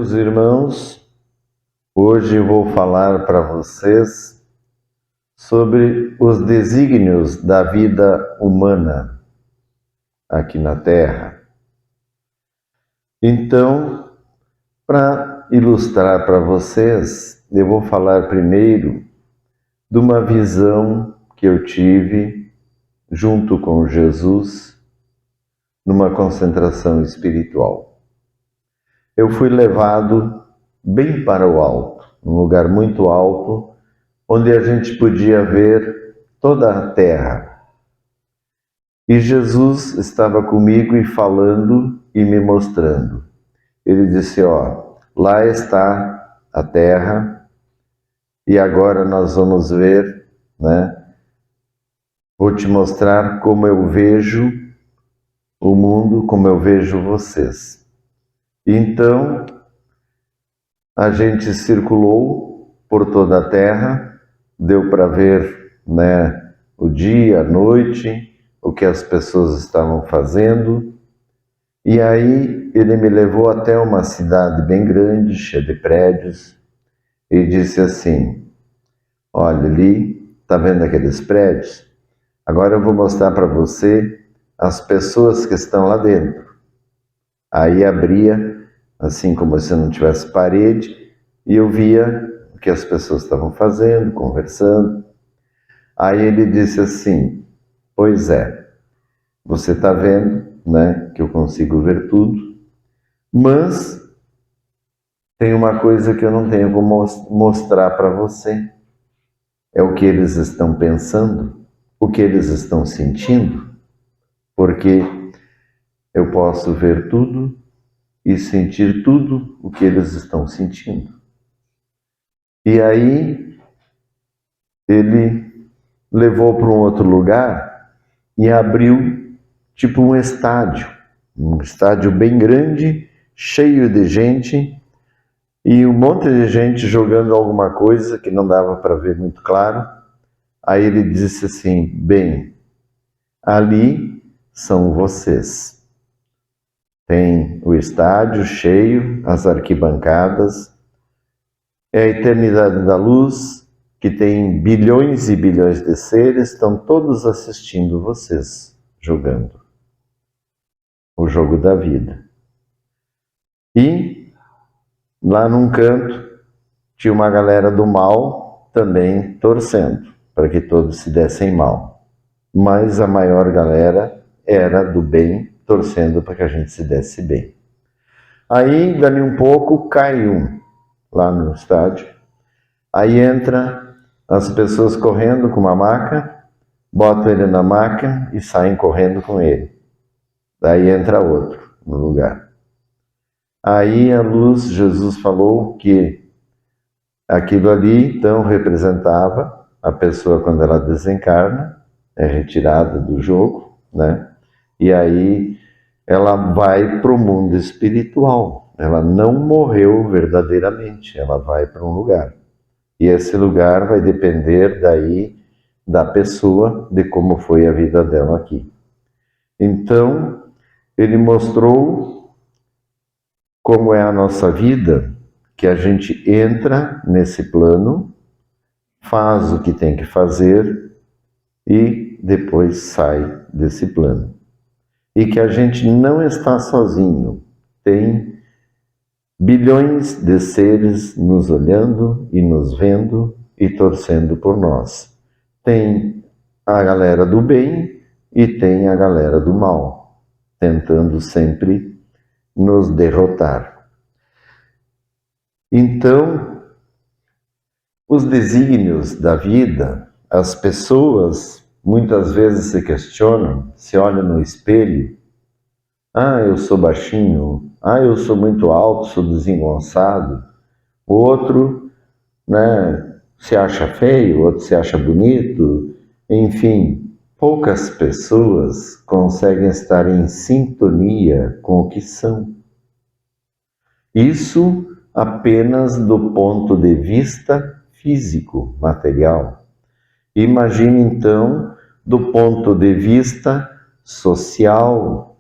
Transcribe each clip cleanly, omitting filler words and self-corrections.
Meus irmãos, hoje eu vou falar para vocês sobre os desígnios da vida humana aqui na Terra. Então, para ilustrar para vocês, eu vou falar primeiro de uma visão que eu tive junto com Jesus numa concentração espiritual. Eu fui levado bem para o alto, num lugar muito alto, onde a gente podia ver toda a terra. E Jesus estava comigo e falando e me mostrando. Ele disse, lá está a terra e agora nós vamos ver, Vou te mostrar como eu vejo o mundo, como eu vejo vocês. Então, a gente circulou por toda a terra, deu para ver, o dia, a noite, o que as pessoas estavam fazendo. E aí ele me levou até uma cidade bem grande, cheia de prédios, e disse assim, olha ali, está vendo aqueles prédios? Agora eu vou mostrar para você as pessoas que estão lá dentro. Aí abria, assim como se não tivesse parede, e eu via o que as pessoas estavam fazendo, conversando. Aí ele disse assim, pois é, você está vendo, que eu consigo ver tudo, mas tem uma coisa que eu não tenho como mostrar para você. É o que eles estão pensando, o que eles estão sentindo, porque eu posso ver tudo e sentir tudo o que eles estão sentindo. E aí ele levou para um outro lugar e abriu tipo um estádio bem grande, cheio de gente, e um monte de gente jogando alguma coisa que não dava para ver muito claro. Aí ele disse assim, bem, ali são vocês. Tem o estádio cheio, as arquibancadas, é a eternidade da luz, que tem bilhões e bilhões de seres, estão todos assistindo vocês jogando o jogo da vida. E lá num canto tinha uma galera do mal também torcendo para que todos se dessem mal. Mas a maior galera era do bem, torcendo para que a gente se desse bem. Aí, dali um pouco, cai um lá no estádio. Aí entra as pessoas correndo com uma maca, botam ele na maca e saem correndo com ele. Daí entra outro no lugar. Aí a luz, Jesus falou que aquilo ali, então, representava a pessoa quando ela desencarna, é retirada do jogo, E aí ela vai para o mundo espiritual. Ela não morreu verdadeiramente, ela vai para um lugar. E esse lugar vai depender daí da pessoa, de como foi a vida dela aqui. Então, ele mostrou como é a nossa vida, que a gente entra nesse plano, faz o que tem que fazer e depois sai desse plano. E que a gente não está sozinho, tem bilhões de seres nos olhando e nos vendo e torcendo por nós. Tem a galera do bem e tem a galera do mal, tentando sempre nos derrotar. Então, os desígnios da vida, as pessoas muitas vezes se questionam, se olham no espelho, eu sou baixinho, eu sou muito alto, sou desengonçado. O outro, se acha feio, o outro se acha bonito. Enfim, poucas pessoas conseguem estar em sintonia com o que são. Isso apenas do ponto de vista físico, material. Imagine então do ponto de vista social.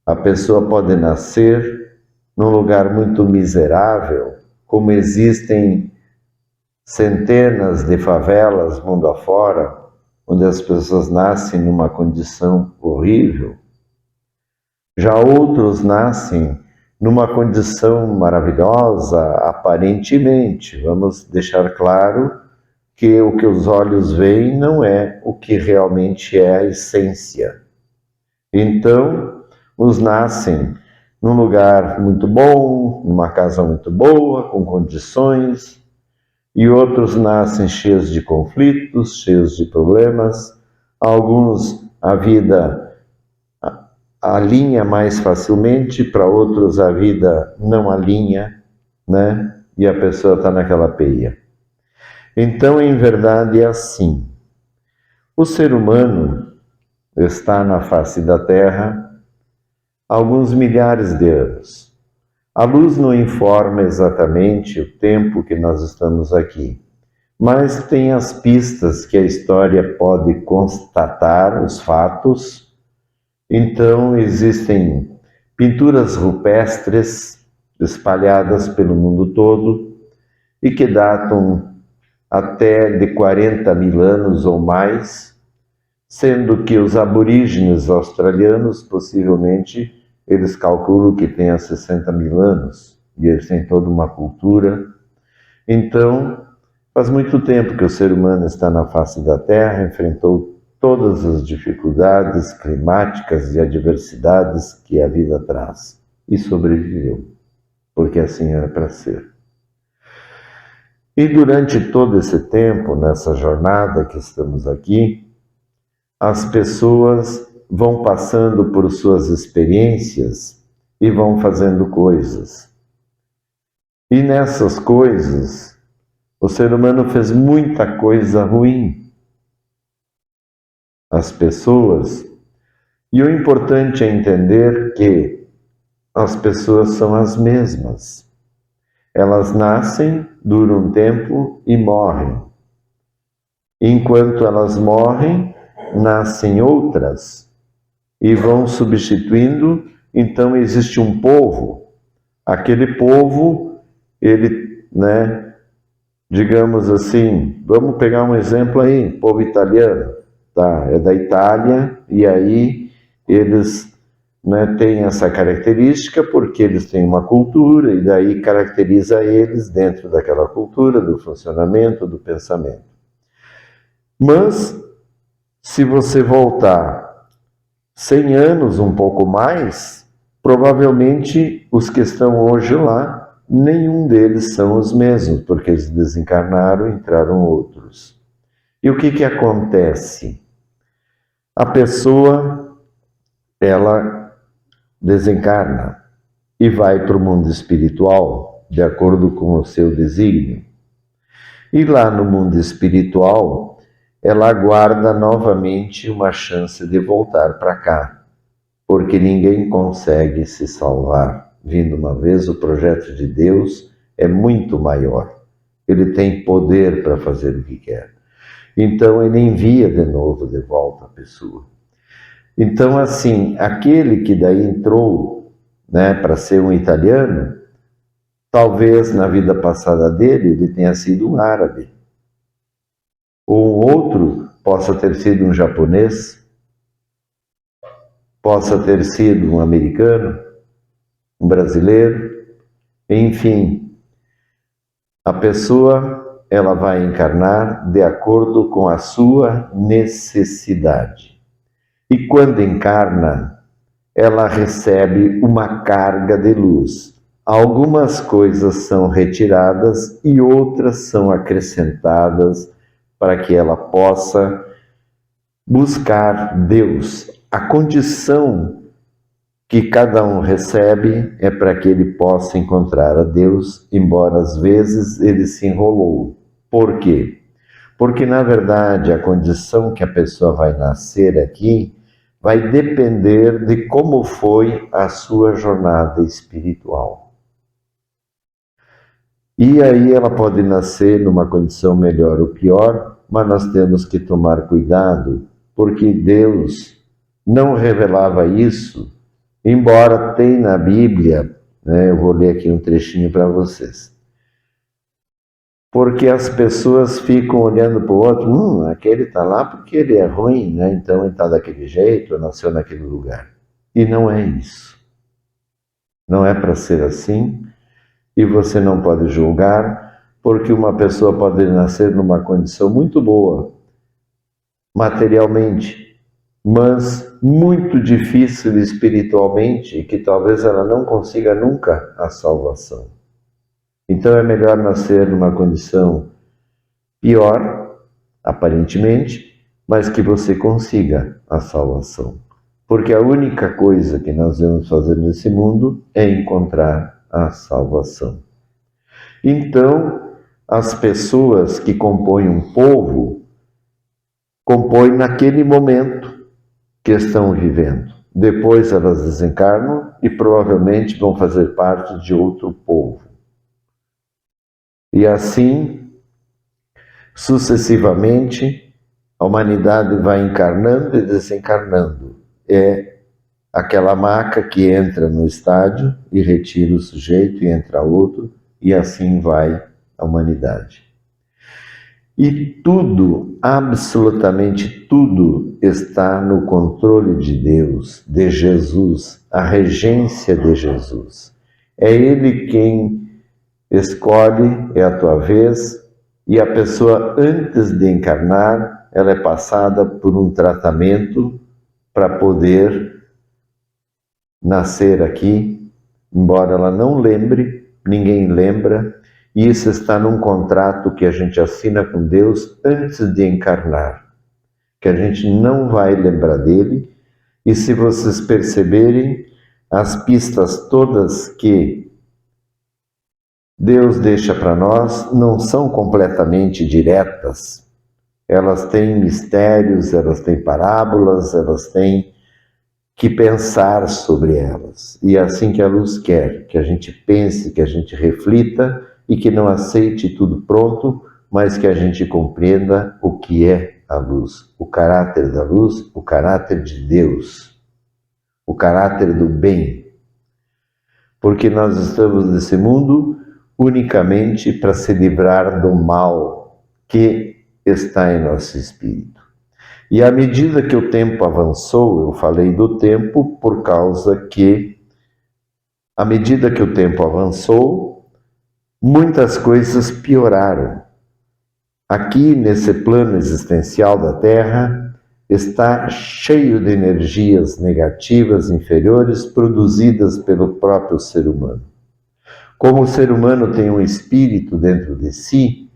A pessoa pode nascer num lugar muito miserável, como existem centenas de favelas mundo afora, onde as pessoas nascem numa condição horrível. Já outros nascem numa condição maravilhosa, aparentemente. Vamos deixar claro que o que os olhos veem não é o que realmente é a essência. Então, uns nascem num lugar muito bom, numa casa muito boa, com condições, e outros nascem cheios de conflitos, cheios de problemas. Alguns a vida alinha mais facilmente, para outros a vida não alinha, né? E a pessoa está naquela peia. Então, em verdade, é assim. O ser humano está na face da Terra há alguns milhares de anos. A luz não informa exatamente o tempo que nós estamos aqui, mas tem as pistas que a história pode constatar, os fatos. Então, existem pinturas rupestres espalhadas pelo mundo todo e que datam até de 40 mil anos ou mais, sendo que os aborígenes australianos, possivelmente, eles calculam que tenha 60 mil anos, e eles têm toda uma cultura. Então, faz muito tempo que o ser humano está na face da Terra, enfrentou todas as dificuldades climáticas e adversidades que a vida traz, e sobreviveu, porque assim era para ser. E durante todo esse tempo, nessa jornada que estamos aqui, as pessoas vão passando por suas experiências e vão fazendo coisas. E nessas coisas, o ser humano fez muita coisa ruim. As pessoas. E o importante é entender que as pessoas são as mesmas. Elas nascem, duram um tempo e morrem. Enquanto elas morrem, nascem outras e vão substituindo. Então existe um povo. Aquele povo, ele, digamos assim, vamos pegar um exemplo aí, povo italiano, tá? É da Itália, e aí eles têm essa característica porque eles têm uma cultura, e daí caracteriza eles dentro daquela cultura, do funcionamento, do pensamento. Mas, se você voltar 100 anos, um pouco mais, provavelmente os que estão hoje lá, nenhum deles são os mesmos, porque eles desencarnaram e entraram outros. E o que acontece? A pessoa, ela desencarna e vai para o mundo espiritual, de acordo com o seu desígnio. E lá no mundo espiritual, ela aguarda novamente uma chance de voltar para cá, porque ninguém consegue se salvar. Vindo uma vez, o projeto de Deus é muito maior. Ele tem poder para fazer o que quer. Então, ele envia de novo de volta a pessoa. Então, assim, aquele que daí entrou para ser um italiano, talvez na vida passada dele ele tenha sido um árabe. Ou um outro possa ter sido um japonês, possa ter sido um americano, um brasileiro, enfim. A pessoa, ela vai encarnar de acordo com a sua necessidade. E quando encarna, ela recebe uma carga de luz. Algumas coisas são retiradas e outras são acrescentadas para que ela possa buscar Deus. A condição que cada um recebe é para que ele possa encontrar a Deus, embora às vezes ele se enrolou. Por quê? Porque, na verdade, a condição que a pessoa vai nascer aqui vai depender de como foi a sua jornada espiritual. E aí ela pode nascer numa condição melhor ou pior, mas nós temos que tomar cuidado, porque Deus não revelava isso, embora tenha na Bíblia, né? Eu vou ler aqui um trechinho para vocês. Porque as pessoas ficam olhando para o outro, aquele está lá porque ele é ruim, né? Então ele está daquele jeito, nasceu naquele lugar. E não é isso. Não é para ser assim, e você não pode julgar, porque uma pessoa pode nascer numa condição muito boa, materialmente, mas muito difícil espiritualmente, que talvez ela não consiga nunca a salvação. Então é melhor nascer numa condição pior, aparentemente, mas que você consiga a salvação. Porque a única coisa que nós vamos fazer nesse mundo é encontrar a salvação. Então, as pessoas que compõem um povo, compõem naquele momento que estão vivendo. Depois elas desencarnam e provavelmente vão fazer parte de outro povo. E assim, sucessivamente, a humanidade vai encarnando e desencarnando. É aquela maca que entra no estádio e retira o sujeito e entra outro, e assim vai a humanidade. E tudo, absolutamente tudo, está no controle de Deus, de Jesus, a regência de Jesus. É Ele quem escolhe, é a tua vez, e a pessoa, antes de encarnar, ela é passada por um tratamento para poder nascer aqui, embora ela não lembre, ninguém lembra, e isso está num contrato que a gente assina com Deus antes de encarnar, que a gente não vai lembrar dele, e se vocês perceberem, as pistas todas que Deus deixa para nós não são completamente diretas, elas têm mistérios, elas têm parábolas, elas têm que pensar sobre elas. E é assim que a luz quer, que a gente pense, que a gente reflita e que não aceite tudo pronto, mas que a gente compreenda o que é a luz, o caráter da luz, o caráter de Deus, o caráter do bem. Porque nós estamos nesse mundo unicamente para se livrar do mal que está em nosso espírito. E à medida que o tempo avançou, eu falei do tempo por causa que, à medida que o tempo avançou, muitas coisas pioraram. Aqui, nesse plano existencial da Terra, está cheio de energias negativas inferiores produzidas pelo próprio ser humano. Como o ser humano tem um espírito dentro de si,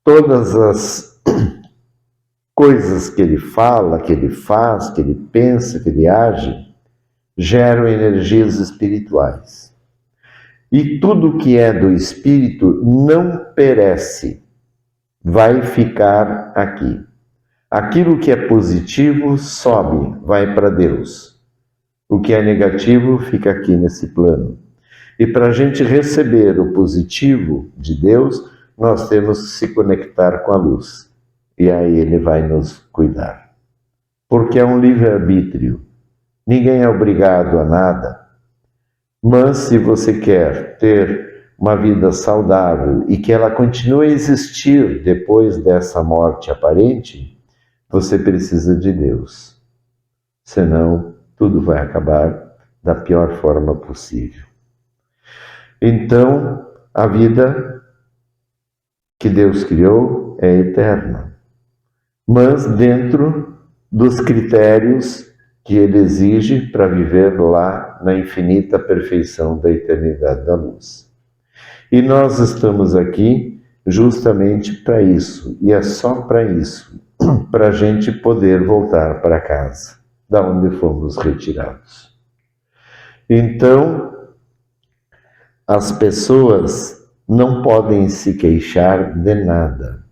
todas as coisas que ele fala, que ele faz, que ele pensa, que ele age, geram energias espirituais. E tudo que é do espírito não perece, vai ficar aqui. Aquilo que é positivo sobe, vai para Deus. O que é negativo fica aqui nesse plano. E para a gente receber o positivo de Deus, nós temos que se conectar com a luz. E aí ele vai nos cuidar. Porque é um livre-arbítrio. Ninguém é obrigado a nada. Mas se você quer ter uma vida saudável e que ela continue a existir depois dessa morte aparente, você precisa de Deus. Senão, tudo vai acabar da pior forma possível. Então, a vida que Deus criou é eterna, mas dentro dos critérios que Ele exige para viver lá na infinita perfeição da eternidade da luz. E nós estamos aqui justamente para isso, e é só para isso, para a gente poder voltar para casa, da onde fomos retirados. Então, as pessoas não podem se queixar de nada,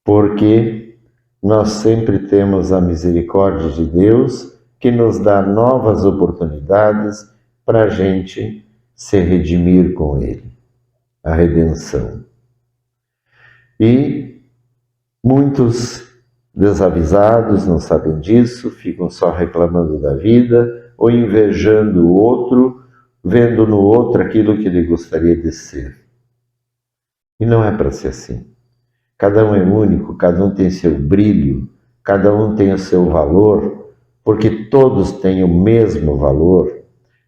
porque nós sempre temos a misericórdia de Deus que nos dá novas oportunidades para a gente se redimir com Ele, a redenção. E muitos desavisados não sabem disso, ficam só reclamando da vida ou invejando o outro vendo no outro aquilo que ele gostaria de ser. E não é para ser assim. Cada um é único, cada um tem seu brilho, cada um tem o seu valor, porque todos têm o mesmo valor.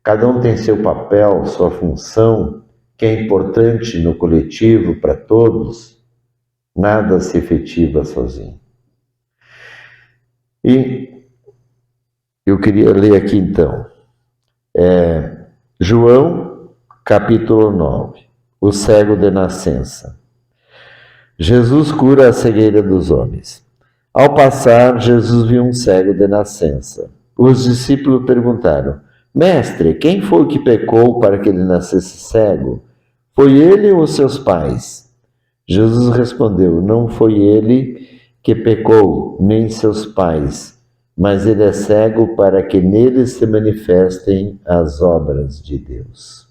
Cada um tem seu papel, sua função, que é importante no coletivo para todos. Nada se efetiva sozinho. E eu queria ler aqui então, João, capítulo 9, o cego de nascença. Jesus cura a cegueira dos homens. Ao passar, Jesus viu um cego de nascença. Os discípulos perguntaram: Mestre, quem foi que pecou para que ele nascesse cego? Foi ele ou seus pais? Jesus respondeu: Não foi ele que pecou, nem seus pais, mas ele é cego para que nele se manifestem as obras de Deus.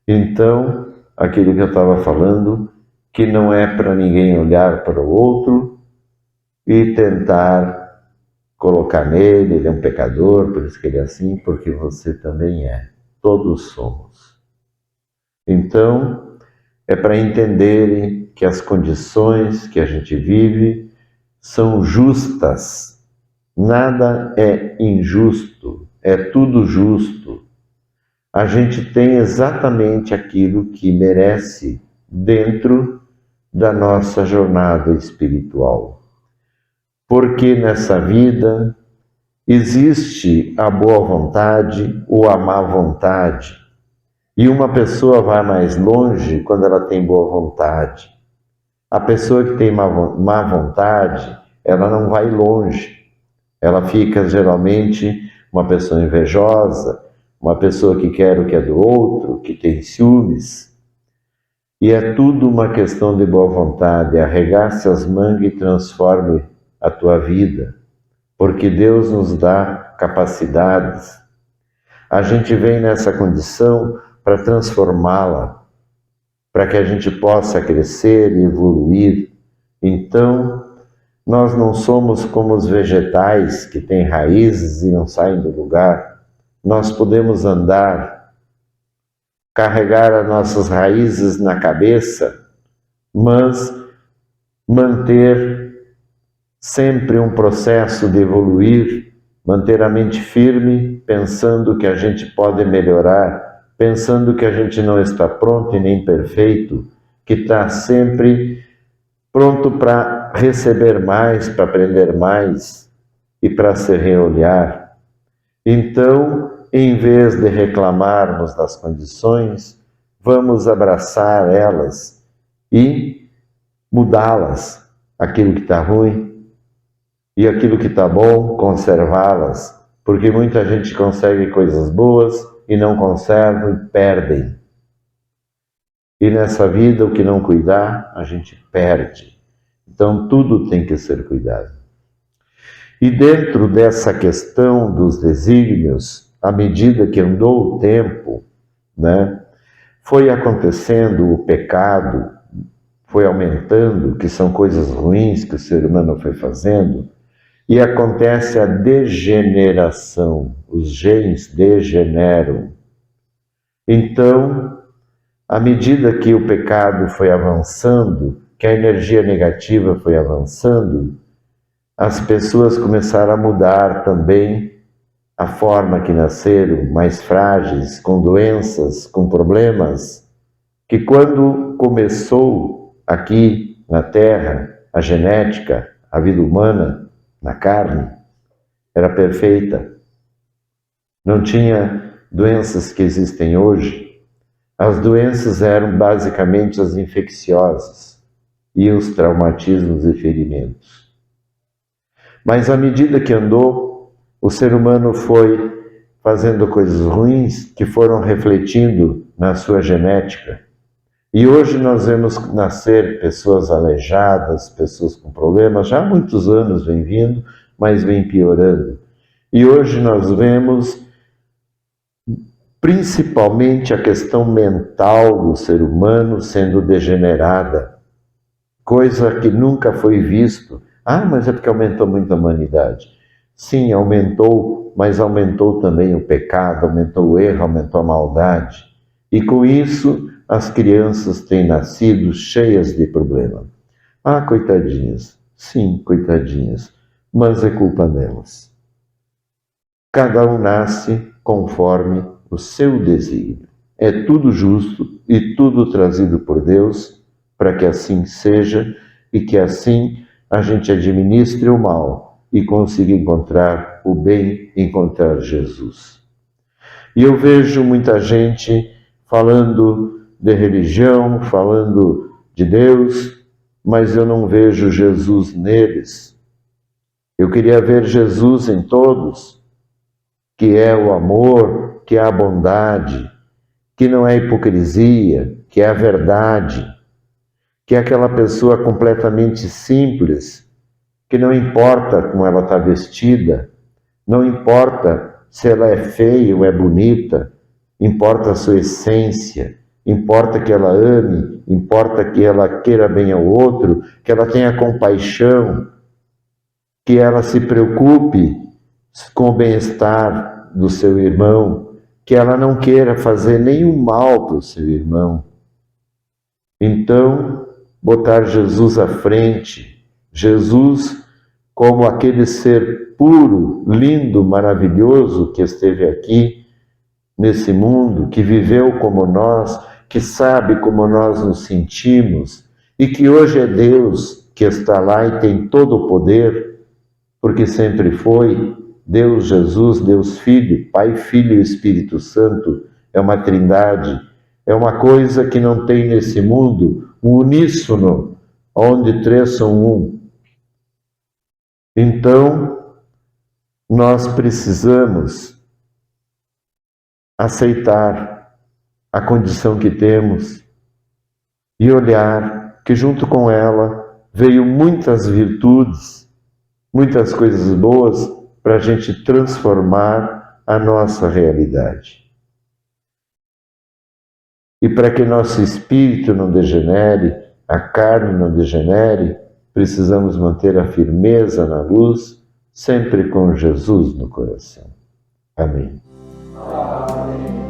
Então, aquilo que eu estava falando, que não é para ninguém olhar para o outro e tentar colocar nele, ele é um pecador, por isso que ele é assim, porque você também é. Todos somos. Então, é para entenderem que as condições que a gente vive são justas. Nada é injusto, é tudo justo. A gente tem exatamente aquilo que merece dentro da nossa jornada espiritual. Porque nessa vida existe a boa vontade ou a má vontade. E uma pessoa vai mais longe quando ela tem boa vontade. A pessoa que tem má vontade, ela não vai longe. Ela fica geralmente uma pessoa invejosa, uma pessoa que quer o que é do outro, que tem ciúmes. E é tudo uma questão de boa vontade, arregace as mangas e transforme a tua vida, porque Deus nos dá capacidades. A gente vem nessa condição para transformá-la, para que a gente possa crescer e evoluir. Então, nós não somos como os vegetais que têm raízes e não saem do lugar. Nós podemos andar, carregar as nossas raízes na cabeça, mas manter sempre um processo de evoluir, manter a mente firme, pensando que a gente pode melhorar, pensando que a gente não está pronto e nem perfeito, que está sempre pronto para receber mais, para aprender mais e para se reolhar. Então, em vez de reclamarmos das condições, vamos abraçar elas e mudá-las, aquilo que está ruim, e aquilo que está bom, conservá-las, porque muita gente consegue coisas boas e não conserva e perdem. E nessa vida, o que não cuidar, a gente perde. Então, tudo tem que ser cuidado. E dentro dessa questão dos desígnios, à medida que andou o tempo, foi acontecendo o pecado, foi aumentando, que são coisas ruins que o ser humano foi fazendo, e acontece a degeneração, os genes degeneram. Então, à medida que o pecado foi avançando, que a energia negativa foi avançando, as pessoas começaram a mudar também a forma que nasceram, mais frágeis, com doenças, com problemas, que quando começou aqui na Terra, a genética, a vida humana, na carne, era perfeita. Não tinha doenças que existem hoje. As doenças eram basicamente as infecciosas e os traumatismos e ferimentos. Mas à medida que andou, o ser humano foi fazendo coisas ruins que foram refletindo na sua genética. E hoje nós vemos nascer pessoas aleijadas, pessoas com problemas, já há muitos anos vem vindo, mas vem piorando. E hoje nós vemos principalmente a questão mental do ser humano sendo degenerada, coisa que nunca foi visto. Ah, mas é porque aumentou muito a humanidade. Sim, aumentou, mas aumentou também o pecado, aumentou o erro, aumentou a maldade. E com isso, as crianças têm nascido cheias de problema. Ah, coitadinhas. Sim, coitadinhas. Mas é culpa delas. Cada um nasce conforme o seu desígnio. É tudo justo e tudo trazido por Deus para que assim seja e que assim a gente administre o mal e consiga encontrar o bem, encontrar Jesus. E eu vejo muita gente falando de religião, falando de Deus, mas eu não vejo Jesus neles. Eu queria ver Jesus em todos, que é o amor, que é a bondade, que não é hipocrisia, que é a verdade, que é aquela pessoa completamente simples, que não importa como ela está vestida, não importa se ela é feia ou é bonita, importa a sua essência, importa que ela ame, importa que ela queira bem ao outro, que ela tenha compaixão, que ela se preocupe com o bem-estar do seu irmão, que ela não queira fazer nenhum mal para o seu irmão. Então, botar Jesus à frente, Jesus como aquele ser puro, lindo, maravilhoso que esteve aqui nesse mundo, que viveu como nós, que sabe como nós nos sentimos e que hoje é Deus que está lá e tem todo o poder, porque sempre foi Deus Jesus, Deus Filho, Pai, Filho e Espírito Santo, é uma trindade, é uma coisa que não tem nesse mundo, um uníssono, onde três são um. Então, nós precisamos aceitar a condição que temos e olhar que junto com ela veio muitas virtudes, muitas coisas boas para a gente transformar a nossa realidade. E para que nosso espírito não degenere, a carne não degenere, precisamos manter a firmeza na luz, sempre com Jesus no coração. Amém. Amém.